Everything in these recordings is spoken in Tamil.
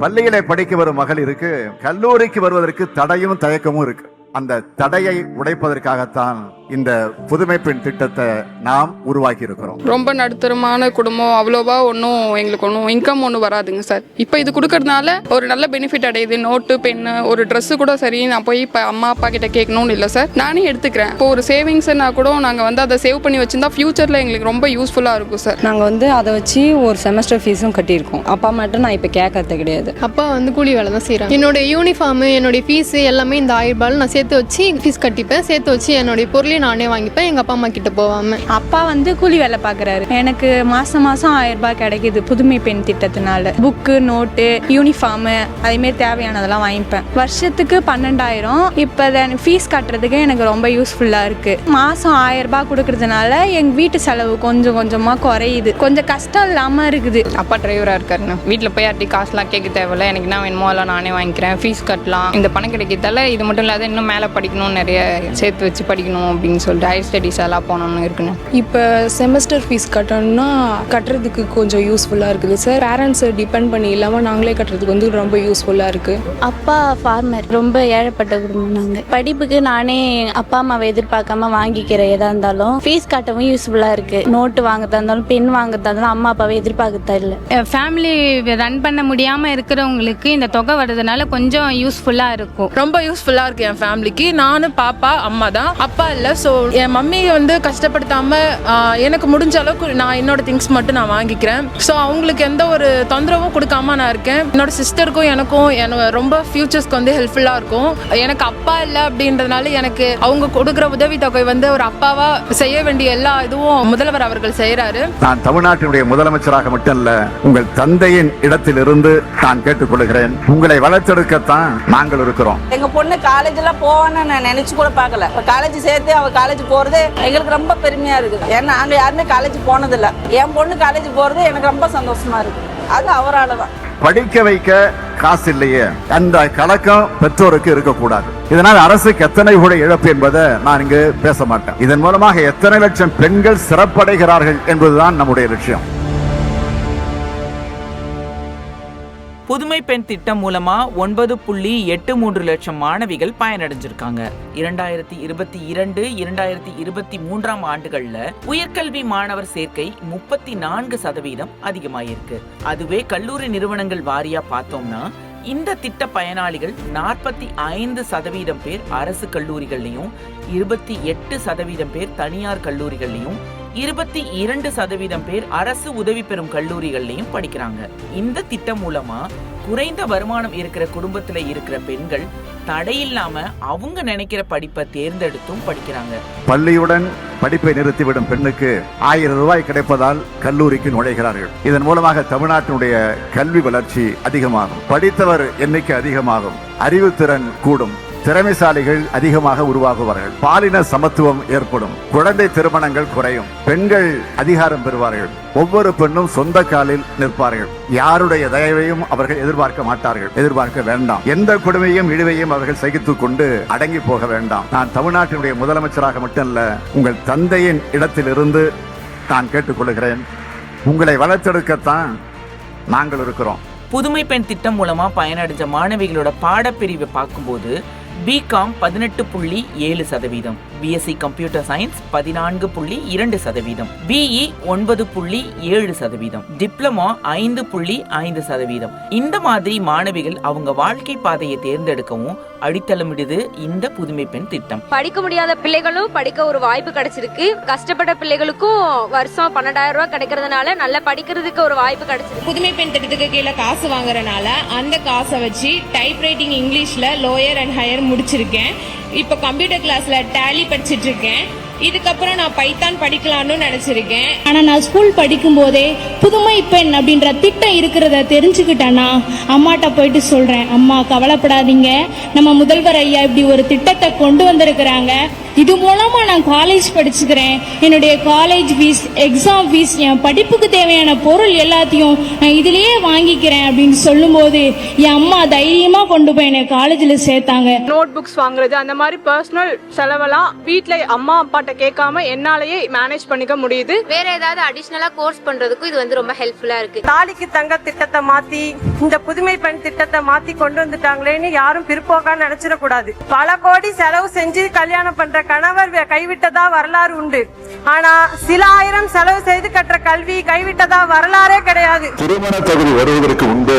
பள்ளியிலே படிக்க வரும் மகளிருக்கு கல்லூரிக்கு வருவதற்கு தடையும் தயக்கமும் இருக்கு. அந்த தடையை உடைப்பதற்காகத்தான் இந்த புதுமை பெண் திட்டத்தை நாம் உருவாக்கி இருக்கிறோம். ரொம்ப நடுத்தரமான குடும்பம், அவ்வளோவா எங்களுக்கு ஒன்றும் இன்கம் வராதுங்க சார். இப்போ இது கொடுக்கறதுனால ஒரு நல்ல பெனிஃபிட் அடையுது. நோட்டு, பென்னு, ஒரு ட்ரெஸ்ஸு கூட சரி நான் போய் இப்போ அம்மா அப்பா கிட்ட கேட்கணும்னு இல்லை சார், நானே எடுத்துக்கிறேன். இப்போ ஒரு சேவிங்ஸ்னா கூட நாங்கள் அதை சேவ் பண்ணி வச்சிருந்தா ஃபியூச்சரில் எங்களுக்கு ரொம்ப யூஸ்ஃபுல்லாக இருக்கும் சார். நாங்கள் அதை வச்சு ஒரு செமஸ்டர் ஃபீஸும் கட்டியிருக்கோம். அப்பா மட்டும் நான் இப்போ கேட்கறது கிடையாது. அப்பா கூலி வேலை தான் செய்கிறாங்க. என்னோட யூனிஃபார்மு, என்னுடைய ஃபீஸு எல்லாமே இந்த 1000 ரூபாயில் நான் சேர்த்து வச்சு ஃபீஸ் கட்டிப்பேன். சேர்த்து வச்சு என்னுடைய பொருளையும் நானே வாங்கிப்பேன், எங்கள் அப்பா அம்மா கிட்ட போகாம. அப்பா கூலி வேலை பார்க்குறாரு. எனக்கு மாதம் 1000 ரூபாய் கிடைக்குது புதுமை பெண் திட்டத்தினால. புக்கு, நோட்டு, யூனிஃபார்மு அதேமாரி தேவையானதெல்லாம் வாங்கிப்பேன். வருஷத்துக்கு 12,000. இப்போ ஃபீஸ் கட்டுறதுக்கு எனக்கு ரொம்ப யூஸ்ஃபுல்லாக இருக்குது. மாதம் 1000 ரூபாய் கொடுக்கறதுனால எங்கள் வீட்டு செலவு கொஞ்சம் கொஞ்சமாக குறையுது. கொஞ்சம் கஷ்டம் இல்லாமல் இருக்குது. அப்பா டிரைவராக இருக்காருண்ணா. வீட்டில் போய் யார்ட்டி காசுலாம் கேட்க தேவையில்ல. எனக்கு என்ன வேணுமோ எல்லாம் நானே வாங்கிக்கிறேன். ஃபீஸ் கட்டலாம். இந்த பணம் கிடைக்கிறதால இது மட்டும் இல்லாத இன்னும் மேலே படிக்கணும், நிறைய சேர்த்து வச்சு படிக்கணும் அப்படின்னு சொல்லிட்டு ஹையர் ஸ்டடீஸ் எல்லாம் போகணும்னு இருக்குன்னு. இப்போ செமஸ்டர் ஃபீஸ் கட்டணும்னா கட்டுறதுக்கு கொஞ்சம் யூஸ்ஃபுல்லாக இருக்குது சார். பேரண்ட்ஸை டிபெண்ட் பண்ணி இல்லாமல் நாங்களே கட்டுறதுக்கு ரொம்ப யூஸ்ஃபுல்லாக இருக்குது. அப்பா ஃபார்மர், ரொம்ப ஏழைப்பட்ட குடும்பம். நாங்கள் படிப்புக்கு நானே அப்பா அம்மாவை எதிர்பார்க்காம வாங்கிக்கிற எதாக இருந்தாலும் ஃபீஸ் கட்டவும் யூஸ்ஃபுல்லாக இருக்குது. நோட்டு வாங்கறதா இருந்தாலும், பென் வாங்கறதா இருந்தாலும் அம்மா அப்பாவை எதிர்பார்க்கறதா இல்லை. ஃபேமிலி ரன் பண்ண முடியாமல் இருக்கிறவங்களுக்கு இந்த தொகை வர்றதுனால கொஞ்சம் யூஸ்ஃபுல்லாக இருக்கும். ரொம்ப யூஸ்ஃபுல்லாக இருக்குது என் ஃபேமிலிக்கு. நானும் பாப்பா அம்மா தான், அப்பா இல்லை. ஸோ என் மம்மி கஷ்டப்படுத்தாம எனக்கு முடிஞ்ச அளவுக்கு நான் என்னோட திங்ஸ் மட்டும் நான் வாங்கிக்கிறேன். ஸோ அவங்களுக்கு எந்த ஒரு தொந்தரவும் கொடுக்காம நான் இருக்கேன். என்னோட சிஸ்டருக்கும் எனக்கும் ரொம்ப ஃபியூச்சர்ஸ்க்கு ஹெல்ப்ஃபுல்லாக இருக்கும். எனக்கு அப்பா இல்லை அப்படின்றதுனால எனக்கு அவங்க கொடுக்குற உதவி தொகை ஒரு அப்பாவா செய்ய வேண்டிய எல்லா இதுவும் முதல்வர் அவர்கள் செய்யறாரு. நான் தமிழ்நாட்டினுடைய முதலமைச்சராக மட்டும் இல்ல, உங்கள் தந்தையின் இடத்திலிருந்து நான் கேட்டுக்கொள்கிறேன். உங்களை வளர்த்தெடுக்கத்தான் நாங்கள் இருக்கிறோம். எங்க பொண்ணு காலேஜ்ல போவான்னு நான் நினைச்சு கூட பார்க்கல. காலேஜ் சேர்த்து அவ காலேஜ் போறது எங்களுக்கு ரொம்ப பெருமையா இருக்குது. ஏன்னா நாங்க யாருமே காலேஜ் போனதில்லை. என் பொண்ணு காலேஜ் போறது எனக்கு ரொம்ப சந்தோஷமா இருக்கு. அது அவரால் தான். படிக்க வைக்க காசு இல்லையே, அந்த கலக்கம் பெற்றோருக்கு இருக்கக்கூடாது. இதனால் அரசுக்கு எத்தனை கூட இழப்பு என்பதை நான் இங்கு பேச மாட்டேன். இதன் மூலமாக எத்தனை லட்சம் பெண்கள் சிறப்படைகிறார்கள் என்பதுதான் நம்முடைய லட்சியம். புதுமை பெண் திட்டம் மூலமா 9.83 லட்சம் மாணவிகள் பயனடைஞ்சிருக்காங்க. 2022, 2023 ஆண்டுகள்ல உயர்கல்வி மாணவர் சேர்க்கை 34% அதிகமாயிருக்கு. அதுவே கல்லூரி நிறுவனங்கள் வாரியா பார்த்தோம்னா இந்த திட்ட பயனாளிகள் 45% பேர் அரசு கல்லூரிகள்லையும், 28% பேர் தனியார் கல்லூரிகள்லையும், 22% பேர் அரசு உதவி பெறும் கல்லூரிகள்லையும் படிக்கிறாங்க. இந்த திட்டம் மூலமா குறைந்த வருமானம் இருக்கிற குடும்பத்துல இருக்கிற பெண்கள் தடையில்லாம அவங்க நினைக்கிற படிப்பை தேர்ந்தெடுத்தும் படிக்கிறாங்க. பள்ளியுடன் படிப்பை நிறுத்திவிடும் பெண்ணுக்கு 1000 ரூபாய் கிடைப்பதால் கல்லூரிக்கு நுழைகிறார்கள். இதன் மூலமாக தமிழ்நாட்டினுடைய கல்வி வளர்ச்சி அதிகமாகும், படித்தவர் எண்ணிக்கை அதிகமாகும், அறிவுத்திறன் கூடும், திறமைசாலிகள் அதிகமாக உருவாகுவார்கள், பாலின சமத்துவம் ஏற்படும், குழந்தை திருமணங்கள் குறையும், பெண்கள் அதிகாரம் பெறுவார்கள், ஒவ்வொரு பெண்ணும் சொந்த காலில் நிற்பார்கள், யாருடைய தயவையும் அவர்கள் எதிர்பார்க்க மாட்டார்கள், எதிர்பார்க்க வேண்டாம், எந்த கொடுமையும் இழிவையும் அவர்கள் சகித்துக் கொண்டு அடங்கி போக வேண்டாம். நான் தமிழ்நாட்டினுடைய முதலமைச்சராக மட்டுமல்ல, உங்கள் தந்தையின் இடத்திலிருந்து நான் கேட்டுக்கொள்கிறேன். உங்களை வளர்த்தெடுக்கத்தான் நாங்கள் இருக்கிறோம். புதுமை பெண் திட்டம் மூலமா பயனடைஞ்ச மாணவிகளோட பாடப்பிரிவை பார்க்கும்போது BCom 18.7%, BSc computer science 14.2%, BE 9.7%, diploma 5.5%. இந்த மாதிரி மாணவிகள் அவங்க வாழ்க்கை பாதையை தேர்ந்தெடுக்கவும் அடித்தளமிடுது இந்த புதுமை பெண் திட்டம். படிக்க முடியாத பிள்ளைகளும் படிக்க ஒரு வாய்ப்பு கிடைச்சிருக்கு. கஷ்டப்பட்ட பிள்ளைகளுக்கும் வருஷம் 12,000 ரூபாய் கிடைக்கிறதுனால நல்லா படிக்கிறதுக்கு ஒரு வாய்ப்பு கிடைச்சிருக்கு. புதுமை பெண் திட்டத்துக்கு கீழே காசு வாங்குறதுனால அந்த காசை வச்சு டைப் ரைட்டிங் இங்கிலீஷ்ல லோயர் அண்ட் ஹையர் முடிச்சிருக்கேன். இப்போ கம்ப்யூட்டர் கிளாஸ்ல டேலி படிச்சுட்டு இருக்கேன். இதுக்கப்புறம் நான் பைத்தான் படிக்கலாம்னு நினைச்சிருக்கேன். ஆனா நான் ஸ்கூல் படிக்கும் போதே புதுமை பெண் அப்படின்ற திட்டம் இருக்கிறத தெரிஞ்சுக்கிட்டேன்னா அம்மாட்ட போயிட்டு சொல்றேன், அம்மா கவலைப்படாதீங்க, நம்ம முதல்வர் ஐயா இப்படி ஒரு திட்டத்தை கொண்டு வந்திருக்கிறாங்க, இது மூலமா நான் காலேஜ் படிச்சுக்கிறேன். என்னுடைய காலேஜ் ஃபீஸ், எக்ஸாம் ஃபீஸ், என் படிப்புக்கு தேவையான பொருள் எல்லாத்தையும் நான் இதுலயே வாங்கிக்கிறேன் அப்படின்னு சொல்லும்போது என் அம்மா தைரியமா கொண்டு போய் என்னை காலேஜில் சேர்த்தாங்க. நோட் புக்ஸ் வாங்குறது அந்த மாதிரி பர்சனல் செலவெல்லாம் வீட்டில் அம்மா அப்பாட்ட கேட்காம என்னாலேயே மேனேஜ் பண்ணிக்க முடியுது. வேற ஏதாவது அடிஷ்னலா கோர்ஸ் பண்றதுக்கும் இது வந்து ரொம்ப ஹெல்ப்ஃபுல்லா இருக்கு. தாலிக்கு தங்க திட்டத்தை மாத்தி இந்த புதுமை பெண் திட்டத்தை மாத்தி கொண்டு வந்துட்டாங்களேன்னு யாரும் பிற்போக்கா நினைச்சிடக்கூடாது. பல கோடி செலவு செஞ்சு கல்யாணம் பண்ற கணவர் கைவிட்டதா வரலாறு உண்டு. ஆனா சில ஆயிரம் செலவு செய்து கற்ற கல்வி கைவிட்டதா வரலாறே கிடையாது. திருமண தகுதி வருவதற்கு முன்பு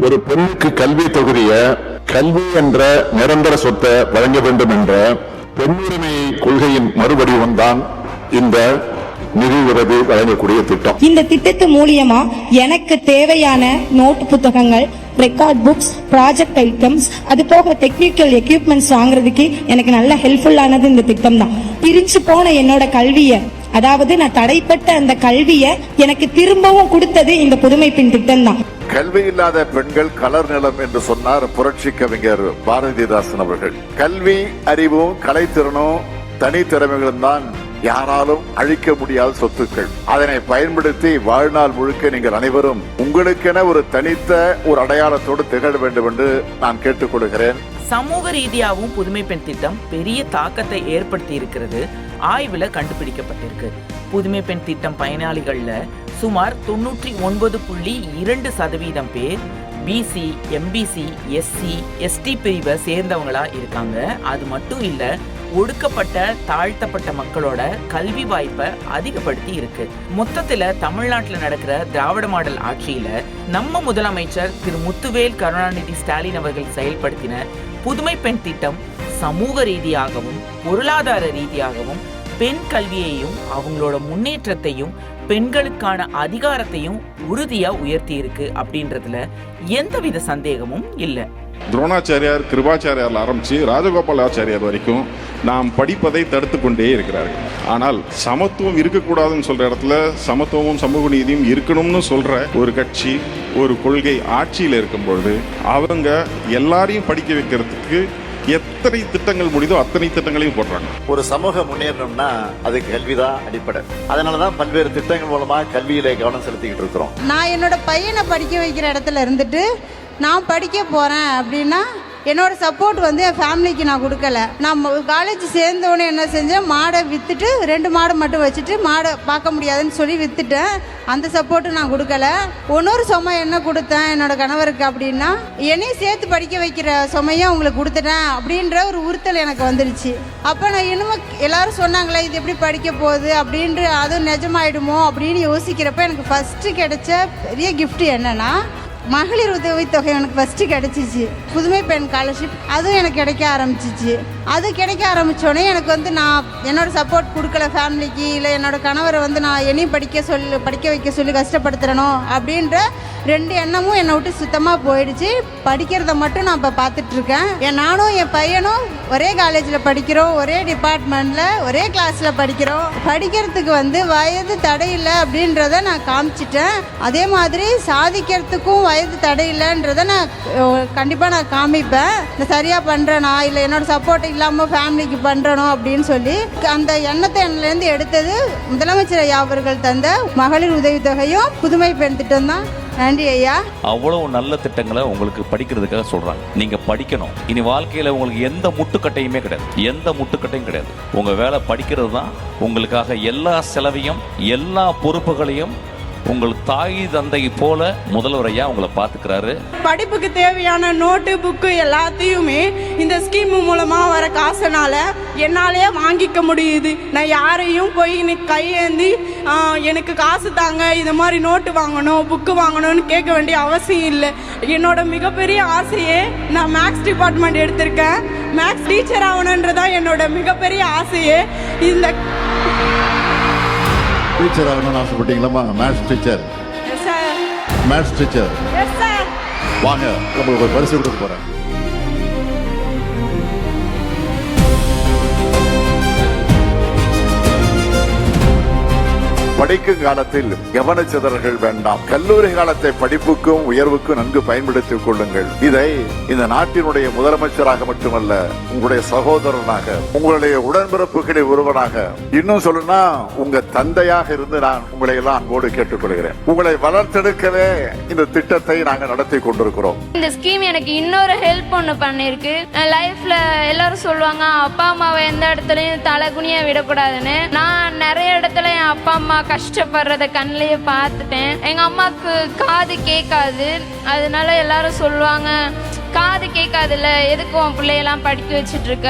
ஒரு பெண்ணுக்கு கல்வி தொகுதிய கல்வி என்ற நிரந்தர சொத்தை வழங்க வேண்டும் என்ற பெண்ணுரிமை கொள்கையின் மறுவடிவம் தான் இந்த நிதி உதவி வழங்கக்கூடிய திட்டம். இந்த திட்டத்து மூலியமா எனக்கு தேவையான நோட் புத்தகங்கள், ரெக்கார்ட் புக்ஸ், ப்ராஜெக்ட் ஐட்டம்ஸ், அது போக டெக்னிக்கல் எக்யூப்மெண்ட்ஸ் வாங்குறதுக்கு எனக்கு நல்ல ஹெல்ப்ஃபுல்லானது இந்த திட்டம் தான். பிரிஞ்சு போன என்னோட கல்வியை, அதாவது நான் தடைப்பட்ட அந்த கல்வியை எனக்கு திரும்பவும் கொடுத்தது இந்த புதுமை பெண் திட்டம் தான். கல்வி இல்லாத பெண்கள் கலர் நிலம் என்று சொன்னார் புரட்சி கவிஞர் பாரதிதாசன் அவர்கள். கல்வி அறிவும் கலைத்திறனும் தனித்திறமைகளும் தான் யாராலும் அழிக்க முடியாத சொத்துக்கள். அதனை பயன்படுத்தி வாழ்நாள் முழுக்க நீங்கள் அனைவரும் உங்களுக்கென ஒரு தனித்த ஒரு அடையாளத்தோடு திகழ வேண்டும் என்று நான் கேட்டுக்கொள்கிறேன். சமூக ரீதியாகவும் புதுமை பெண் திட்டம் பெரிய தாக்கத்தை ஏற்படுத்தி இருக்கிறது ஆய்வுல கண்டுபிடிக்கப்பட்டிருக்கு. புதுமை பெண் திட்டம் பயனாளிகள்ல சுமார் 99.2% பேர் பிசி, எம்பிசி, எஸ்சி, எஸ்டி பிரிவை சேர்ந்தவங்களா இருக்காங்க. அது மட்டும் இல்ல, ஒடுக்கப்பட்ட தாழ்த்தப்பட்ட மக்களோட கல்வி வாய்ப்பை அதிகப்படுத்தி இருக்கு. மொத்தத்துல தமிழ்நாட்டில் நடக்கிற திராவிட மாடல் ஆட்சியில நம்ம முதலமைச்சர் திரு முத்துவேல் கருணாநிதி ஸ்டாலின் அவர்கள் செயல்படுத்தின புதுமை பெண் திட்டம் சமூக ரீதியாகவும் பொருளாதார ரீதியாகவும் பெண் கல்வியையும் அவங்களோட முன்னேற்றத்தையும் பெண்களுக்கான அதிகாரத்தையும் உறுதியா உயர்த்தி இருக்கு அப்படின்றதுல எந்தவித சந்தேகமும் இல்லை. துரோணாச்சாரியார், கிருபாச்சாரியார் ஆரம்பிச்சு ராஜகோபாலாச்சாரியார் வரைக்கும் நாம் படிப்பதை தடுத்து கொண்டே இருக்கிறார்கள். ஆனால் சமத்துவம் இருக்கக்கூடாதுன்னு சொல்ற இடத்துல சமத்துவமும் சமூக நீதியும் இருக்கணும்னு சொல்ற ஒரு கட்சி, ஒரு கொள்கை ஆட்சியில் இருக்கும் பொழுது அவங்க எல்லாரையும் படிக்க வைக்கிறதுக்கு எத்தனை திட்டங்கள் முடியுதோ அத்தனை திட்டங்களையும் போடுறாங்க. ஒரு சமூக முன்னேறணும்னா அதுக்கு கல்விதான் அடிப்படை. அதனாலதான் பல்வேறு திட்டங்கள் மூலமா கல்வியில கவனம் செலுத்திக்கிட்டு இருக்கிறோம். நான் என்னோட பையனை படிக்க வைக்கிற இடத்துல இருந்துட்டு நான் படிக்க போறேன் அப்படின்னா என்னோட சப்போர்ட் வந்து என் ஃபேமிலிக்கு நான் கொடுக்கல. நான் காலேஜ் சேர்ந்தோடனே என்ன செஞ்சேன், மாடை விற்றுட்டு 2 மாடை மட்டும் வச்சுட்டு மாடை பார்க்க முடியாதுன்னு சொல்லி விற்றுட்டேன். அந்த சப்போர்ட்டு நான் கொடுக்கல. இன்னொரு சுமை என்ன கொடுத்தேன் என்னோட கணவருக்கு அப்படின்னா, என்னையும் சேர்த்து படிக்க வைக்கிற சுமையும் அவங்களுக்கு கொடுத்துட்டேன் அப்படின்ற ஒரு உறுத்தல் எனக்கு வந்துடுச்சு. அப்போ நான் இன்னமும் எல்லாரும் சொன்னாங்களே இது எப்படி படிக்க போகுது அப்படின்ற, அதுவும் நிஜமாயிடுமோ அப்படின்னு யோசிக்கிறப்ப எனக்கு ஃபஸ்ட்டு கிடைச்ச பெரிய கிஃப்ட் என்னன்னா, மகளிர் உதவித்தொகை எனக்கு ஃபஸ்ட்டு கிடச்சிச்சு. புதுமை பெண் ஸ்காலர்ஷிப் அதுவும் எனக்கு கிடைக்க ஆரம்பிச்சிச்சு. அது கிடைக்க ஆரம்பித்தோடனே எனக்கு வந்து நான் என்னோட சப்போர்ட் கொடுக்கல ஃபேமிலிக்கு, இல்லை என்னோட கணவரை வந்து நான் என்னையும் படிக்க வைக்க சொல்லி கஷ்டப்படுத்துறனோ அப்படின்ற 2 எண்ணமும் என்னை விட்டு சுத்தமாக போயிடுச்சு. படிக்கிறத மட்டும் நான் இப்போ பார்த்துட்ருக்கேன். நானும் என் பையனும் ஒரே காலேஜில் படிக்கிறோம், ஒரே டிபார்ட்மெண்ட்டில் ஒரே கிளாஸில் படிக்கிறோம். படிக்கிறதுக்கு வந்து வயது தடை இல்லை அப்படின்றத நான் காமிச்சிட்டேன். அதே மாதிரி சாதிக்கிறதுக்கும் வயது தடை இல்லைன்றதை நான் கண்டிப்பாக நான் காமிப்பேன். இந்த சரியாக பண்ணுறேனா இல்லை என்னோடய சப்போர்ட் இல்லாமல் ஃபேமிலிக்கு பண்ணுறனோ அப்படின்னு சொல்லி அந்த எண்ணத்தை என்னிலேருந்து எடுத்தது முதலமைச்சர் ஐயா அவர்கள் தந்த மகளிர் உதவித்தொகையும் புதுமை பெண் திட்டம் தான். நன்றி ஐயா. அவ்வளவு நல்ல திட்டங்களை உங்களுக்கு படிக்கிறதுக்காக சொல்றாங்க. நீங்க படிக்கணும். இனி வாழ்க்கையில உங்களுக்கு எந்த முட்டுக்கட்டையுமே கிடையாது. உங்க வேலை படிக்கிறது தான். உங்களுக்காக எல்லா செலவையும் எல்லா பொறுப்புகளையும் உங்கள் தாய் தந்தை போல முதல்வர் ஐயா உங்களை பார்த்துக்கிறாரு. படிப்புக்கு தேவையான நோட்டு, புக்கு எல்லாத்தையுமே இந்த ஸ்கீம் மூலமா வர காசுனால என்னாலே வாங்கிக்க முடியுது. நான் யாரையும் போய் கையேந்தி எனக்கு காசு தாங்க, இது மாதிரி நோட்டு வாங்கணும், புக்கு வாங்கணும்னு கேட்க வேண்டிய அவசியம் இல்லை. என்னோட மிகப்பெரிய ஆசையே, நான் மேக்ஸ் டிபார்ட்மெண்ட் எடுத்திருக்கேன். மேக்ஸ் டீச்சர் ஆகணுன்றதான் என்னோட மிகப்பெரிய ஆசையே. இந்த டீச்சர் ஆகணும்னு ஆசைப்பட்டீங்களா? Maths teacher. மேத்ஸ் டீச்சர் வாங்க, உங்களுக்கு ஒரு பரிசு கொடுக்க போறேன். படிக்கும் காலத்தில் கவனச்சிதறல்கள் வேண்டாம். கல்லூரி காலத்தை படிப்புக்கும் உயர்வுக்கும் நன்கு பயன்படுத்திக் கொள்ளுங்கள். இதை இந்த நாட்டினுடைய முதலமைச்சராக மட்டுமல்ல, உங்களுடைய சகோதரனாக, உங்களுடைய உடன்பிறப்புகளில் ஒருவனாக, இன்னும் சொல்லுனா உங்க தந்தையாக இருந்து நான் உங்களை எல்லாம் அன்போடு கேட்டுக்கொள்கிறேன். உங்களை வளர்த்தெடுக்கவே இந்த திட்டத்தை நாங்கள் நடத்தி கொண்டிருக்கிறோம். இந்த ஸ்கீம் எனக்கு இன்னொரு ஹெல்ப் ஒன்று பண்ணிருக்கு. லைஃப்ல எல்லாரும் சொல்லுவாங்க அப்பா அம்மாவை எந்த இடத்துலயும் தலைகுனியா விடக்கூடாதுன்னு. நான் நிறைய இடத்துல என் அப்பா அம்மா கஷ்டப்படுறத கண்ணிலேயே பார்த்துட்டேன். எங்க அம்மாவுக்கு காது கேட்காது, அதனால எல்லாரும் சொல்லுவாங்க காது கேட்காதுல்ல, எதுக்கு உன் பிள்ளையெல்லாம் படிக்க வச்சுட்டு இருக்க,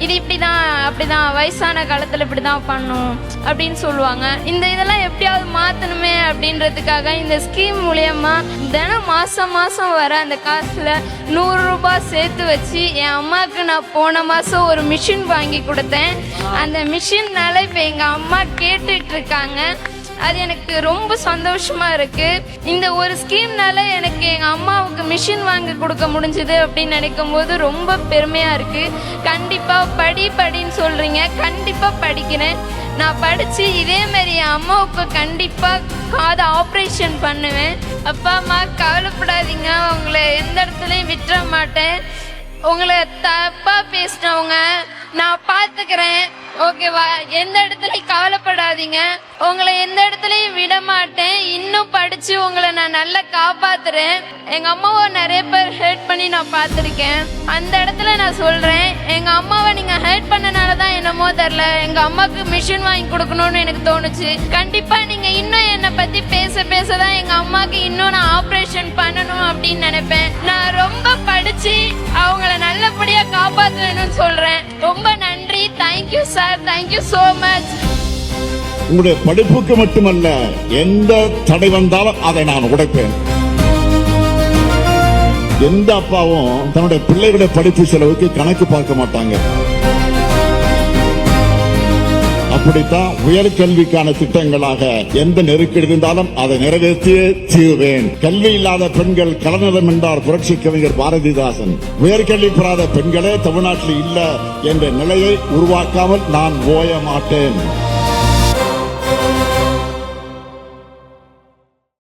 இது இப்படிதான் அப்படிதான் வயசான காலத்துல இப்படிதான் பண்ணும் அப்படின்னு சொல்லுவாங்க. இதெல்லாம் எப்படியாவது மாத்தணுமே அப்படின்றதுக்காக இந்த ஸ்கீம் மூலியமா தினம் மாசம் மாசம் வர அந்த காசுல 100 ரூபாய் சேர்த்து வச்சு என் அம்மாவுக்கு நான் போன மாசம் ஒரு மிஷின் வாங்கி கொடுத்தேன். அந்த மிஷின்னால இப்ப எங்க அம்மா கேட்டுட்டு இருக்காங்க. அது எனக்கு ரொம்ப சந்தோஷமா இருக்கு. இந்த ஒரு ஸ்கீம்னால எனக்கு எங்க அம்மாவுக்கு மிஷின் வாங்கி கொடுக்க முடிஞ்சது அப்படின்னு நினைக்கும் போது ரொம்ப பெருமையா இருக்கு. கண்டிப்பா படின்னு சொல்றீங்க, கண்டிப்பா படிக்கிறேன். நான் படிச்சு இதே மாதிரி என் அம்மாவுக்கு கண்டிப்பா காது ஆப்ரேஷன் பண்ணுவேன். அப்பா அம்மா கவலைப்படாதீங்க, உங்களை எந்த இடத்துலயும் விட்டுற மாட்டேன். உங்களை தப்பா பேசினவங்க நான் பாத்துக்கிறேன், ஓகேவா? எந்த இடத்துலயும் கவலைப்படாதீங்க, உங்களை எந்த இடத்துலயும் விட மாட்டேன். இன்னும் படிச்சு உங்களை நான் நல்லா காப்பாத்துறேன். எங்க அம்மாவை நிறைய பேர் ஹெல்ப் பண்ணி நான் பார்த்துருக்கேன். அந்த இடத்துல நான் சொல்றேன், எங்க அம்மாவை நீங்க ஹெல்ப் பண்ணனாலதான் என்னமோ தெரியல எங்க அம்மாவுக்கு மிஷின் வாங்கி கொடுக்கணும்னு எனக்கு தோணுச்சு. கண்டிப்பா நீங்க இன்னும் என்னை பத்தி பேசதான் எங்க அம்மாவுக்கு இன்னும் நான் ஆப்ரேஷன் பண்ணணும் அப்படின்னு நினைப்பேன். நான் ரொம்ப படிச்சு அவங்கள நல்லபடியா காப்பாற்றணும்னு சொல்றேன். ரொம்ப நன்றி. Thank you sir, thank you so much. உங்களுடைய படிப்புக்கு மட்டுமல்ல, எந்த தடை வந்தாலும் அதை நான் உடைப்பேன். எந்த அப்பாவும் தன்னுடைய பிள்ளைகளுடைய படிப்பு செலவுக்கு கணக்கு பார்க்க மாட்டாங்க. அப்படித்தான் உயர்கல்விக்கான திட்டங்களாக எந்த நெருக்கடி இருந்தாலும் அதை நிறைவேற்றியே தீர்வேன். கல்வி இல்லாத பெண்கள் கலநலம் என்றார் புரட்சி கவிஞர் பாரதிதாசன். உயர்கல்வி பெறாத பெண்களே தமிழ்நாட்டில் இல்ல என்ற நிலையை உருவாக்காமல் நான் ஓய மாட்டேன்.